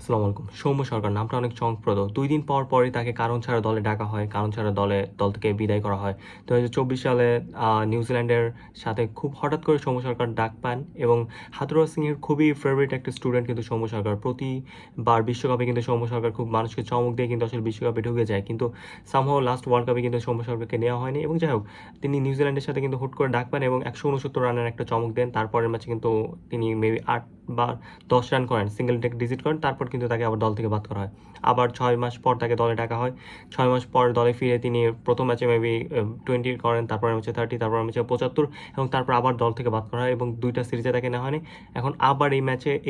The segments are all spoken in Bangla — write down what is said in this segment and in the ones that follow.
আসসালামু আলাইকুম। সৌম্য সরকার নামটা অনেক চমকপ্রদ। ২ দিন পরই তাকে কারণ ছাড়া দলে ডাকা হয়। কারণ ছাড়া দল থেকে বিদায় করা হয়। ২০২৪ সালে নিউজিল্যান্ডের সাথে খুব হঠাৎ করে সৌম্য সরকার ডাক পান এবং হাথুরুয়া সিংয়ের খুবই ফেভারিট একটা স্টুডেন্ট কিন্তু সৌম্য সরকার। প্রতিবার বিশ্বকাপে কিন্তু সৌম্য সরকার খুব মানুষকে চমক দিয়ে কিন্তু আসলে বিশ্বকাপে ঢুকে যায়। কিন্তু সামহাউ লাস্ট ওয়ার্ল্ড কাপে কিন্তু সৌম্য সরকারকে নেওয়া হয়নি এবং যাই হোক তিনি নিউজিল্যান্ডের সাথে কিন্তু হুট করে ডাক পান এবং ১৬৯ রানের একটা চমক দেন। তারপরের ম্যাচে কিন্তু তিনি মেবি ৮ বা ১০ রান করেন, সিঙ্গেল ডিজিট করেন। তারপর কিন্তু তাকে আবার দল থেকে বাদ করা হয়। আবার ৬ মাস পর তাকে দলে ডাকা হয়। ৬ মাস পর দলে ফিরে তিনি প্রথম ম্যাচে মেবি 20 করেন, তারপরের ম্যাচে 30, তারপরের ম্যাচে ৭৫ এবং তারপর আবার দল থেকে বাদ করা হয় এবং ২টা সিরিজে তাকে নেওয়া হয়নি। এখন আবার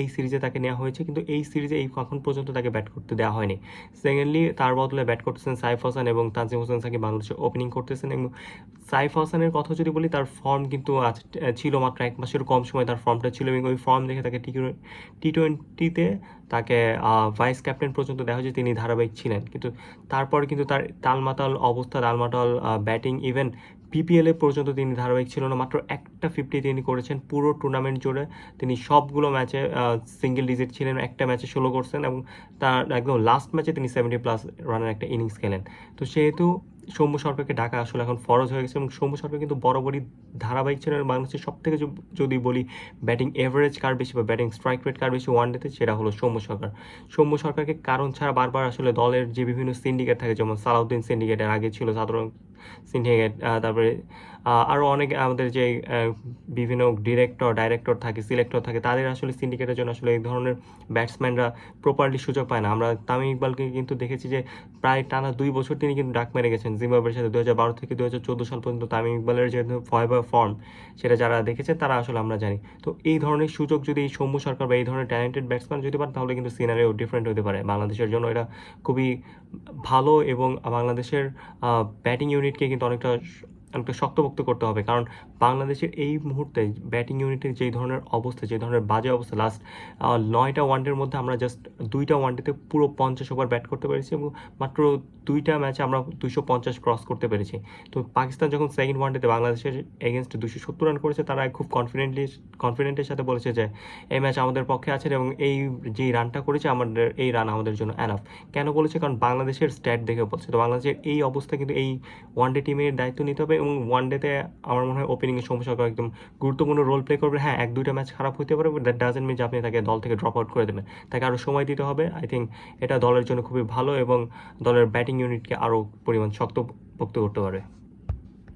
এই সিরিজে তাকে নেওয়া হয়েছে, কিন্তু এই সিরিজে এখন পর্যন্ত তাকে ব্যাট করতে দেওয়া হয়নি। সেকেন্ডলি তার বদলে ব্যাট করতেছেন সাইফ হাসান এবং তানজিম হোসেন সাকিব বাংলাদেশে ওপেনিং করতেছেন এবং সাইফ হাসানের কথা যদি বলি, তার ফর্ম কিন্তু ছিল মাত্র ১ মাসের কম সময় তার ফর্মটা ছিল এবং ওই ফর্ম দেখে তাকে টি-20-তে তাকে ভাইস ক্যাপ্টেন পর্যন্ত দেখা যায়, তিনি ধারাবাহিক ছিলেন। কিন্তু তারপরে কিন্তু তার টালমাটাল অবস্থা, টালমাটাল ব্যাটিং, ইভেন বিপিএলে পর্যন্ত তিনি ধারাবাহিক ছিল না। মাত্র একটা 50 তিনি করেছেন পুরো টুর্নামেন্ট জুড়ে। তিনি সবগুলো ম্যাচে সিঙ্গেল ডিজিট ছিলেন, একটা ম্যাচে ১৬ করছেন এবং তার একদম লাস্ট ম্যাচে তিনি 70+ রানের একটা ইনিংস খেলেন। তো সেহেতু সৌম্য সরকারকে ডাকা আসলে এখন ফরজ হয়ে গেছে এবং সৌম্য সরকার কিন্তু বরাবরই ধারাবাহিক ছিলেন। বাংলাদেশের সবথেকে যদি বলি ব্যাটিং এভারেজ কার বেশি বা ব্যাটিং স্ট্রাইক রেট কার বেশি ওয়ানডেতে, সেটা হলো সৌম্য সরকার। সৌম্য সরকারকে কারণ ছাড়া বারবার আসলে দলের যে বিভিন্ন সিন্ডিকেট থাকে, যেমন সালাউদ্দিন সিন্ডিকেটের আগে ছিল সাধারণ সিন্ডিকেট, তারপরে আরও অনেক আমাদের যে বিভিন্ন ডাইরেক্টর থাকে, সিলেক্টর থাকে, তাদের আসলে সিন্ডিকেটের জন্য আসলে এই ধরনের ব্যাটসম্যানরা প্রপারলি সুযোগ পায় না। আমরা তামিম ইকবালকে কিন্তু দেখেছি যে প্রায় টানা ২ বছর তিনি কিন্তু ডাক মেরে গেছেন জিম্বাবুয়ের সাথে। ২০১২ থেকে ২০১৪ সাল পর্যন্ত তামিম ইকবালের যে ভয়াবহ ফর্ম, সেটা যারা দেখেছেন তারা আসলে আমরা জানি। তো এই ধরনের সুযোগ যদি এই সৌম্য সরকার বা এই ধরনের ট্যালেন্টেড ব্যাটসম্যান যদি পান, তাহলে কিন্তু সিনারিও ডিফারেন্ট হতে পারে। বাংলাদেশের জন্য এটা খুবই ভালো এবং বাংলাদেশের ব্যাটিং ইউনিটকে কিন্তু অনেকটা শক্তপোক্ত করতে হবে। কারণ বাংলাদেশের এই মুহূর্তে ব্যাটিং ইউনিটের যেই ধরনের অবস্থা, যে ধরনের বাজে অবস্থা, লাস্ট ৯টা ওয়ানডের মধ্যে আমরা জাস্ট 2টা ওয়ানডেতে পুরো ৫০ ওভার ব্যাট করতে পেরেছি এবং মাত্র 2টা ম্যাচে আমরা ২৫০ ক্রস করতে পেরেছি। তো পাকিস্তান যখন সেকেন্ড ওয়ানডেতে বাংলাদেশের এগেনস্টে ২৭০ রান করেছে, তারা খুব কনফিডেন্টের সাথে বলেছে যে এই ম্যাচ আমাদের পক্ষে আছে এবং এই যে রানটা করেছে, আমাদের এই রান আমাদের জন্য এনাফ। কেন বলেছে? কারণ বাংলাদেশের স্ট্যাট দেখে বলছে। তো বাংলাদেশের এই অবস্থা কিন্তু এই ওয়ানডে টিমের দায়িত্ব নিতে হবে এবং ওয়ানডেতে আমার মনে হয় ওপেনিংয়ে সৌম্য সরকার একদম গুরুত্বপূর্ণ রোল প্লে করবে। হ্যাঁ, ১-২টা ম্যাচ খারাপ হতে পারে, বাট দ্যাট ডাজন্ট মিন যে আপনি তাকে দল থেকে ড্রপ আউট করে দেবেন। তাকে আরও সময় দিতে হবে। আই থিঙ্ক এটা দলের জন্য খুবই ভালো এবং দলের ব্যাটিং ইউনিটকে আরও পরিমাণ শক্তপোক্ত করতে পারবে।